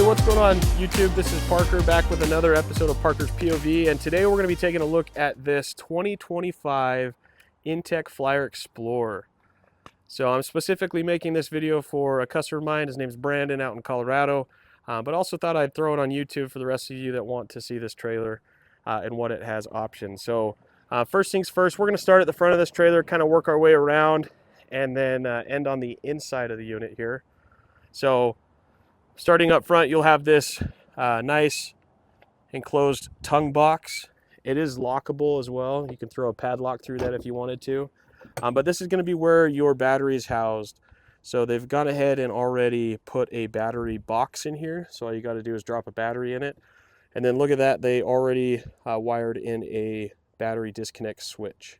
what's going on YouTube? This is Parker back with another episode of Parker's POV, and today we're going to be taking a look at this 2025 Intech Flyer Explorer. So I'm specifically making this video for a customer of mine. His name's Brandon out in Colorado, but also thought I'd throw it on YouTube for the rest of you that want to see this trailer and what it has options. So first things first, we're going to start at the front of this trailer, kind of work our way around, and then end on the inside of the unit here. So starting up front, you'll have this nice enclosed tongue box. It is lockable as well. You can throw a padlock through that if you wanted to. But this is going to be where your battery is housed. So they've gone ahead and already put a battery box in here. So all you got to do is drop a battery in it. And then look at that, they already wired in a battery disconnect switch.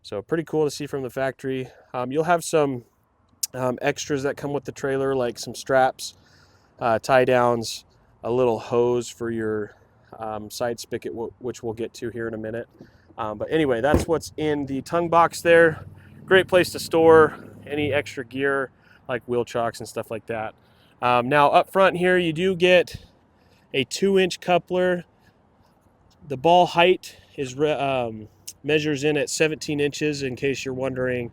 So pretty cool to see from the factory. You'll have some extras that come with the trailer, like some straps, tie downs, a little hose for your side spigot, which we'll get to here in a minute. But anyway, that's what's in the tongue box there. Great place to store any extra gear like wheel chocks and stuff like that. Now up front here, you do get a 2-inch coupler. The ball height is measures in at 17 inches in case you're wondering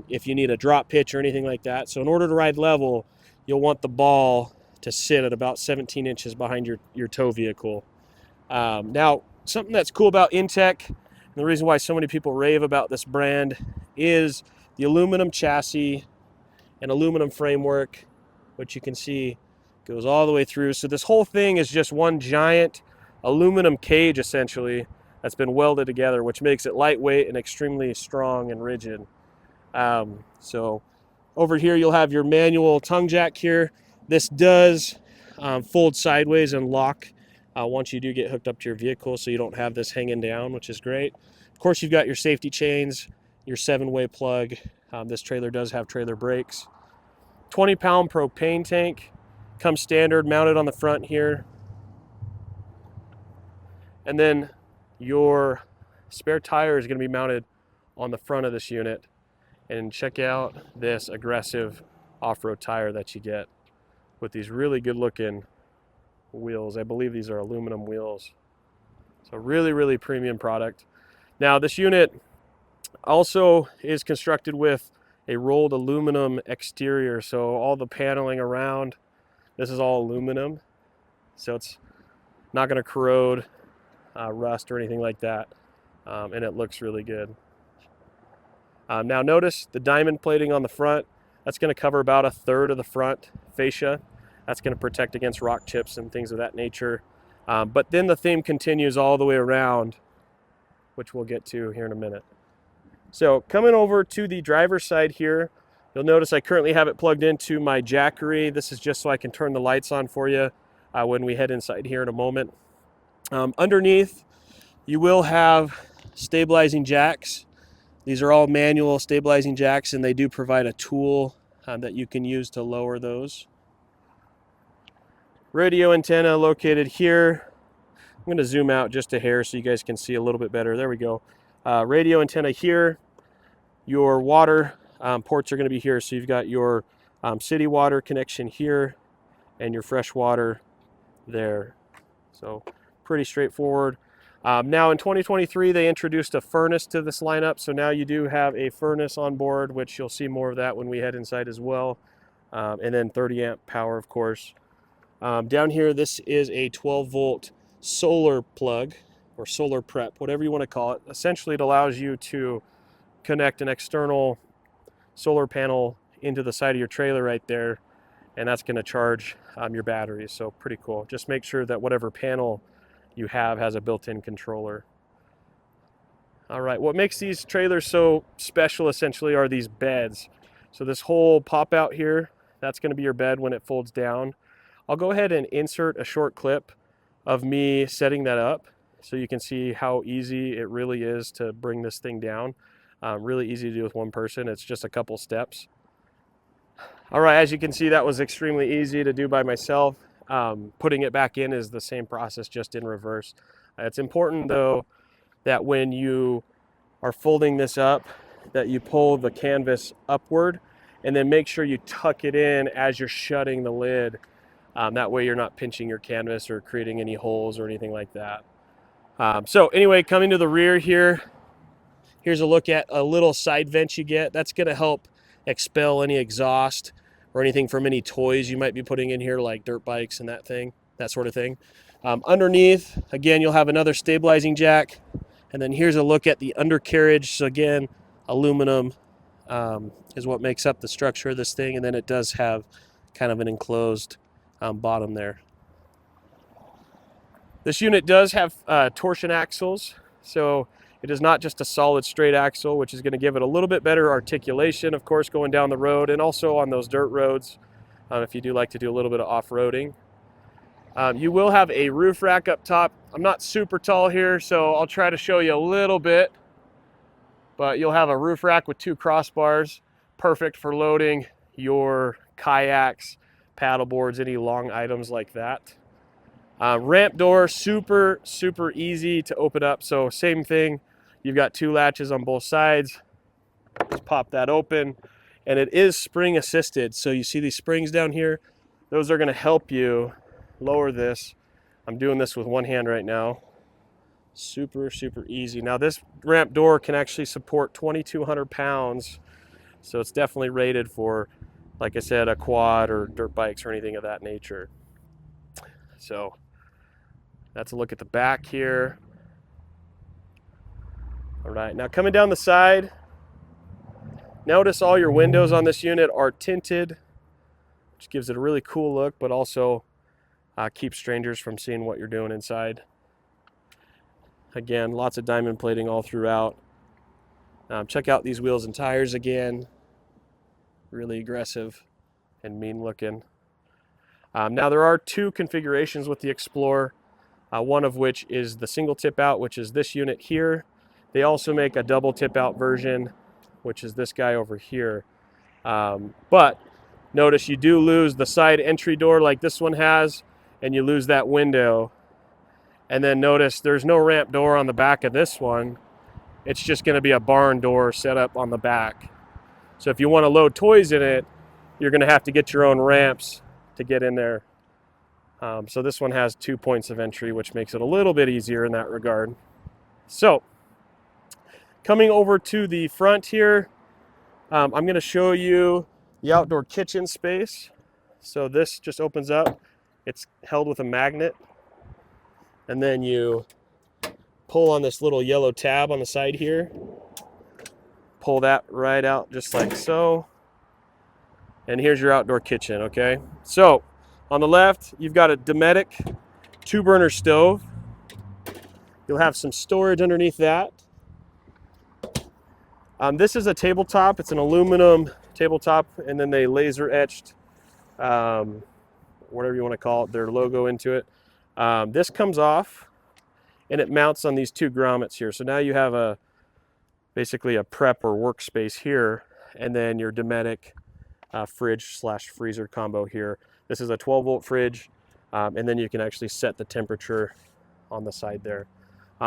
if you need a drop pitch or anything like that. So in order to ride level, you'll want the ball to sit at about 17 inches behind your tow vehicle. Now, something that's cool about Intech, and the reason why so many people rave about this brand, is the aluminum chassis and aluminum framework, which you can see goes all the way through. So this whole thing is just one giant aluminum cage, essentially, that's been welded together, which makes it lightweight and extremely strong and rigid. So over here, you'll have your manual tongue jack here. This does fold sideways and lock once you do get hooked up to your vehicle, so you don't have this hanging down, which is great. Of course, you've got your safety chains, your 7-way plug. This trailer does have trailer brakes. 20-pound propane tank comes standard, mounted on the front here. And then your spare tire is going to be mounted on the front of this unit. And check out this aggressive off-road tire that you get with these really good looking wheels. I believe these are aluminum wheels. So really, really premium product. Now this unit also is constructed with a rolled aluminum exterior. So all the paneling around, this is all aluminum. So it's not going to corrode, rust or anything like that. And it looks really good. Now notice the diamond plating on the front. That's going to cover about 1/3 of the front fascia. That's going to protect against rock chips and things of that nature. But then the theme continues all the way around, which we'll get to here in a minute. So coming over to the driver's side here, you'll notice I currently have it plugged into my Jackery. This is just so I can turn the lights on for you when we head inside here in a moment. Underneath, you will have stabilizing jacks. These are all manual stabilizing jacks, and they do provide a tool that you can use to lower those. Radio antenna located here. I'm going to zoom out just a hair so you guys can see a little bit better. There we go. Radio antenna here. Your water ports are going to be here. So you've got your city water connection here and your fresh water there. So pretty straightforward. Now in 2023, they introduced a furnace to this lineup. So now you do have a furnace on board, which you'll see more of that when we head inside as well. And then 30 amp power, of course. Down here, this is a 12-volt solar plug or solar prep, whatever you want to call it. Essentially, it allows you to connect an external solar panel into the side of your trailer right there, and that's going to charge your batteries. So pretty cool. Just make sure that whatever panel you have has a built-in controller. All right, what makes these trailers so special essentially are these beds. So this whole pop out here, that's going to be your bed when it folds down. I'll go ahead and insert a short clip of me setting that up so you can see how easy it really is to bring this thing down. Really easy to do with one person. It's just a couple steps. All right, as you can see, that was extremely easy to do by myself. Putting it back in is the same process, just in reverse. It's important though that when you are folding this up, that you pull the canvas upward and then make sure you tuck it in as you're shutting the lid. That way you're not pinching your canvas or creating any holes or anything like that. So anyway, coming to the rear here, here's a look at a little side vent you get. That's going to help expel any exhaust or anything from any toys you might be putting in here, like dirt bikes and that sort of thing. Underneath, again, you'll have another stabilizing jack. And then here's a look at the undercarriage. So again, aluminum is what makes up the structure of this thing. And then it does have kind of an enclosed bottom there. This unit does have torsion axles. So it is not just a solid straight axle, which is going to give it a little bit better articulation, of course, going down the road and also on those dirt roads if you do like to do a little bit of off-roading. You will have a roof rack up top. I'm not super tall here, so I'll try to show you a little bit. But you'll have a roof rack with 2 crossbars, perfect for loading your kayaks, paddle boards, any long items like that. Ramp door, super easy to open up. So same thing, you've got 2 latches on both sides. Just pop that open, and it is spring assisted. So you see these springs down here, those are going to help you lower this. I'm doing this with one hand right now. Super easy. Now this ramp door can actually support 2,200 pounds, so it's definitely rated for, like I said, a quad or dirt bikes or anything of that nature. So that's a look at the back here. All right, now coming down the side, notice all your windows on this unit are tinted, which gives it a really cool look, but also keeps strangers from seeing what you're doing inside. Again, lots of diamond plating all throughout. Check out these wheels and tires again. Really aggressive and mean looking. Now there are 2 configurations with the Explorer, one of which is the single tip out, which is this unit here. They also make a double tip out version, which is this guy over here. But notice you do lose the side entry door like this one has, and you lose that window. And then notice there's no ramp door on the back of this one. It's just going to be a barn door set up on the back. So if you want to load toys in it, you're going to have to get your own ramps to get in there. So this one has 2 points of entry, which makes it a little bit easier in that regard. So coming over to the front here, I'm going to show you the outdoor kitchen space. So this just opens up. It's held with a magnet. And then you pull on this little yellow tab on the side here. Pull that right out just like so. And here's your outdoor kitchen, okay? So on the left, you've got a Dometic 2-burner stove. You'll have some storage underneath that. This is a tabletop. It's an aluminum tabletop, and then they laser etched, whatever you want to call it, their logo into it. This comes off, and it mounts on these 2 grommets here. So now you have basically a prep or workspace here, and then your Dometic fridge/freezer combo here. This is a 12-volt fridge, and then you can actually set the temperature on the side there.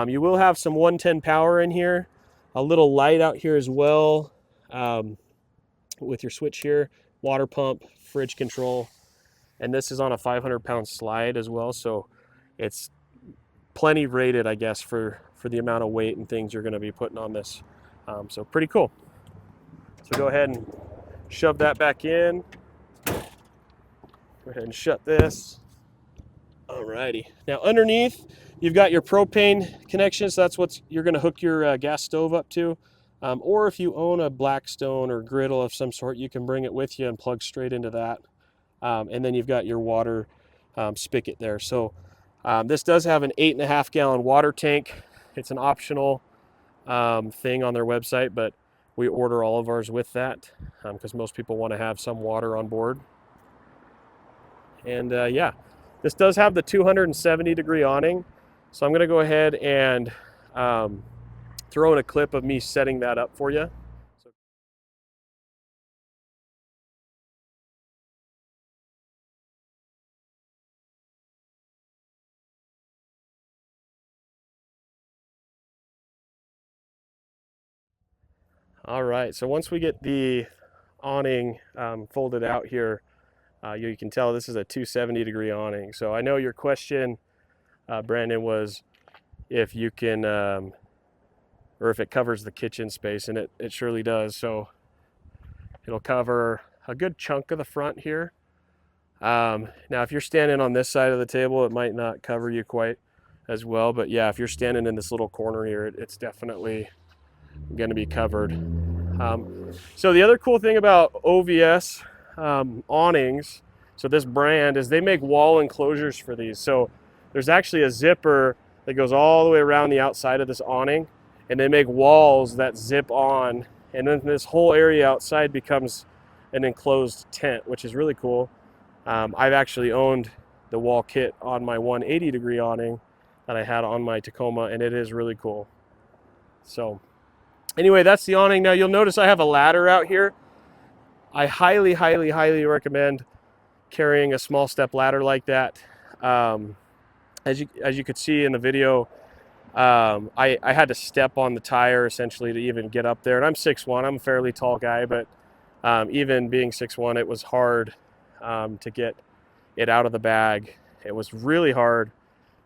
You will have some 110 power in here, a little light out here as well, with your switch here, water pump, fridge control, and this is on a 500-pound slide as well, so it's plenty rated, I guess, for the amount of weight and things you're going to be putting on this. So pretty cool. So go ahead and shove that back in. Go ahead and shut this. Alrighty. Now underneath, you've got your propane connections. That's what you're going to hook your gas stove up to. Or if you own a Blackstone or griddle of some sort, you can bring it with you and plug straight into that. And then you've got your water spigot there. So this does have an 8.5 gallon water tank. It's an optional thing on their website, but we order all of ours with that because most people want to have some water on board. And yeah, this does have the 270-degree awning. So I'm going to go ahead and throw in a clip of me setting that up for you. All right, so once we get the awning folded out here, You can tell this is a 270-degree awning. So I know your question, Brandon, was if you can, or if it covers the kitchen space, and it surely does. So it'll cover a good chunk of the front here. Now, if you're standing on this side of the table, it might not cover you quite as well. But yeah, if you're standing in this little corner here, it's definitely going to be covered. So the other cool thing about OVS awnings, so this brand, is they make wall enclosures for these. So there's actually a zipper that goes all the way around the outside of this awning, and they make walls that zip on, and then this whole area outside becomes an enclosed tent, which is really cool. I've actually owned the wall kit on my 180-degree awning that I had on my Tacoma, and it is really cool. So anyway, that's the awning. Now you'll notice I have a ladder out here. I highly, highly, highly recommend carrying a small step ladder like that. As you could see in the video, I had to step on the tire essentially to even get up there. And I'm 6'1", I'm a fairly tall guy, but even being 6'1", it was hard to get it out of the bag. It was really hard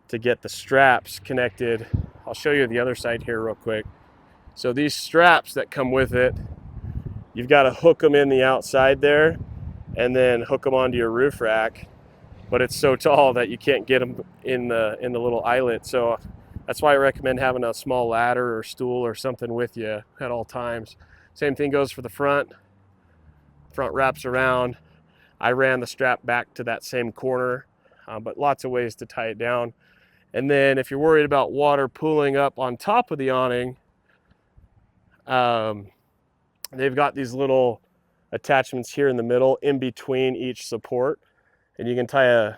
to get the straps connected. I'll show you the other side here real quick. So these straps that come with it, you've got to hook them in the outside there and then hook them onto your roof rack. But it's so tall that you can't get them in the little eyelet. So that's why I recommend having a small ladder or stool or something with you at all times. Same thing goes for the front. Front wraps around. I ran the strap back to that same corner, but lots of ways to tie it down. And then if you're worried about water pooling up on top of the awning, they've got these little attachments here in the middle in between each support, and you can tie a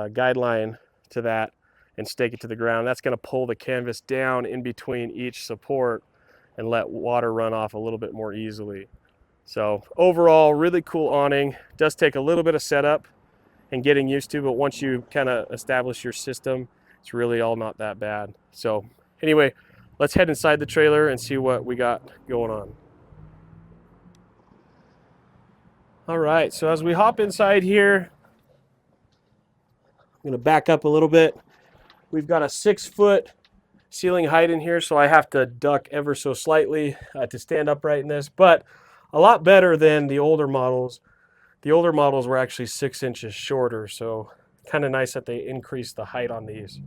guideline to that and stake it to the ground. That's going to pull the canvas down in between each support and let water run off a little bit more easily. So overall, really cool awning. Does take a little bit of setup and getting used to, but once you kind of establish your system, it's really all not that bad. So anyway, let's head inside the trailer and see what we got going on. All right, so as we hop inside here, I'm gonna back up a little bit. We've got a 6-foot ceiling height in here, so I have to duck ever so slightly to stand upright in this, but a lot better than the older models. The older models were actually 6 inches shorter, so kind of nice that they increased the height on these.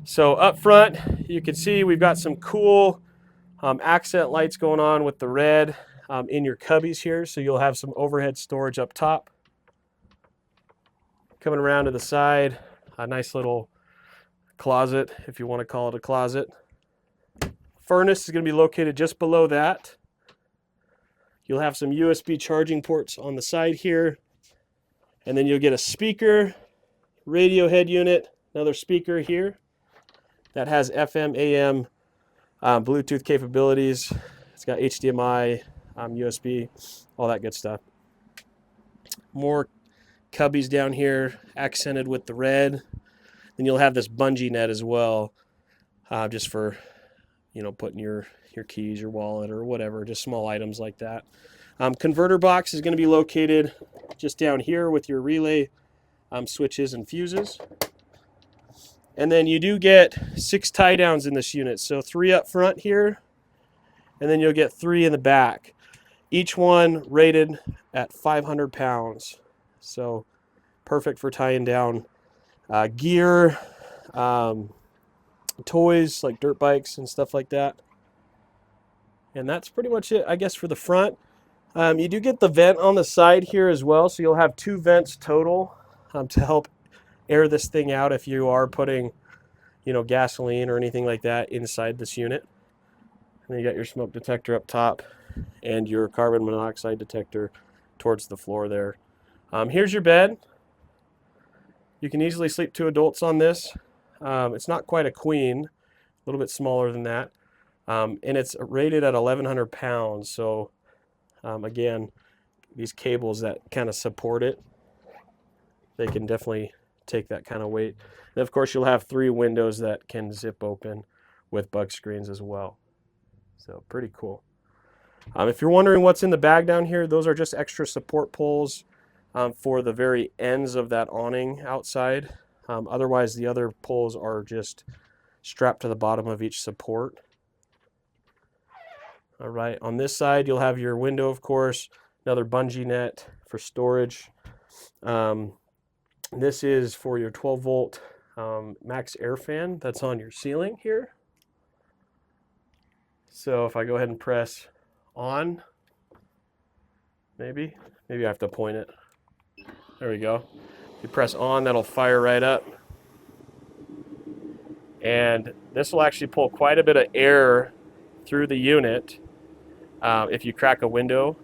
So up front, you can see we've got some cool accent lights going on with the red in your cubbies here, so you'll have some overhead storage up top. Coming around to the side, a nice little closet, if you want to call it a closet. Furnace is going to be located just below that. You'll have some USB charging ports on the side here, and then you'll get a speaker, radio head unit, another speaker here that has FM, AM, Bluetooth capabilities. It's got HDMI, USB, all that good stuff. More cubbies down here, accented with the red. Then you'll have this bungee net as well, just for, you know, putting your keys, your wallet, or whatever, just small items like that. Converter box is going to be located just down here with your relay switches and fuses. And then you do get 6 tie downs in this unit. So 3 up front here, and then you'll get 3 in the back. Each one rated at 500 pounds. So perfect for tying down gear, toys like dirt bikes and stuff like that. And that's pretty much it, I guess, for the front. You do get the vent on the side here as well, so you'll have 2 vents total to help air this thing out if you are putting, you know, gasoline or anything like that inside this unit. And then you got your smoke detector up top and your carbon monoxide detector towards the floor there. Here's your bed. You can easily sleep 2 adults on this. It's not quite a queen, a little bit smaller than that. And it's rated at 1,100 pounds. So again, these cables that kind of support it, they can definitely take that kind of weight. And of course, you'll have 3 windows that can zip open with bug screens as well. So pretty cool. If you're wondering what's in the bag down here, those are just extra support poles for the very ends of that awning outside. Otherwise, the other poles are just strapped to the bottom of each support. All right, on this side, you'll have your window, of course, another bungee net for storage. This is for your 12-volt max air fan that's on your ceiling here. So if I go ahead and press on, maybe I have to point it. There we go. You press on, that'll fire right up. And this will actually pull quite a bit of air through the unit. If you crack a window,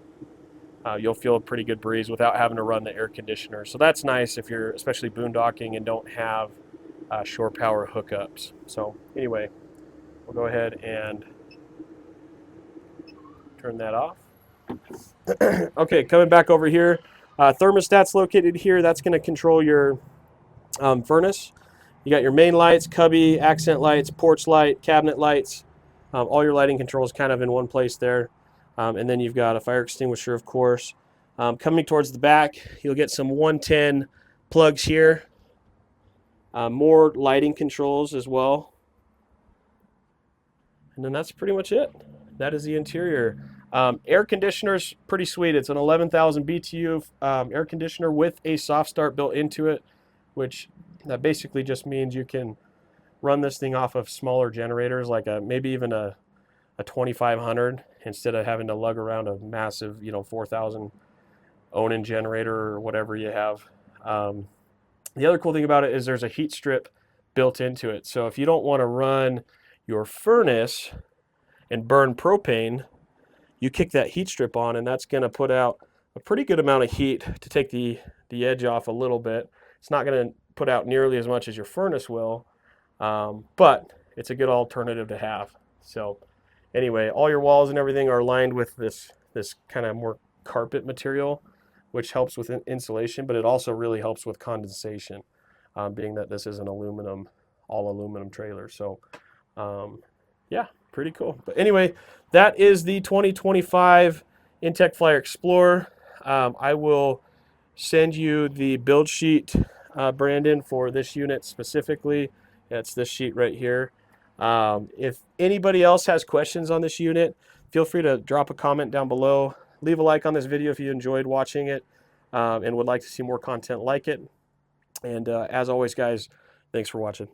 you'll feel a pretty good breeze without having to run the air conditioner. So that's nice if you're especially boondocking and don't have shore power hookups. So anyway, we'll go ahead and turn that off. Okay, coming back over here, thermostat's located here. That's going to control your furnace. You got your main lights, cubby, accent lights, porch light, cabinet lights. All your lighting controls kind of in one place there. And then you've got a fire extinguisher, of course. Coming towards the back, you'll get some 110 plugs here. More lighting controls as well. And then that's pretty much it. That is the interior. Air conditioner's pretty sweet. It's an 11,000 BTU air conditioner with a soft start built into it, which that basically just means you can run this thing off of smaller generators, like maybe even a 2500, instead of having to lug around a massive, 4,000 Awning generator or whatever you have. The other cool thing about it is there's a heat strip built into it. So if you don't want to run your furnace and burn propane, you kick that heat strip on, and that's going to put out a pretty good amount of heat to take the edge off a little bit. It's not going to put out nearly as much as your furnace will, but it's a good alternative to have. So anyway, all your walls and everything are lined with this kind of more carpet material, which helps with insulation, but it also really helps with condensation, being that this is an all aluminum trailer. So yeah, pretty cool. But anyway, that is the 2025 Intech Flyer Explorer. I will send you the build sheet, Brandon, for this unit specifically. It's this sheet right here. If anybody else has questions on this unit, feel free to drop a comment down below. Leave a like on this video if you enjoyed watching it and would like to see more content like it. And as always, guys, thanks for watching.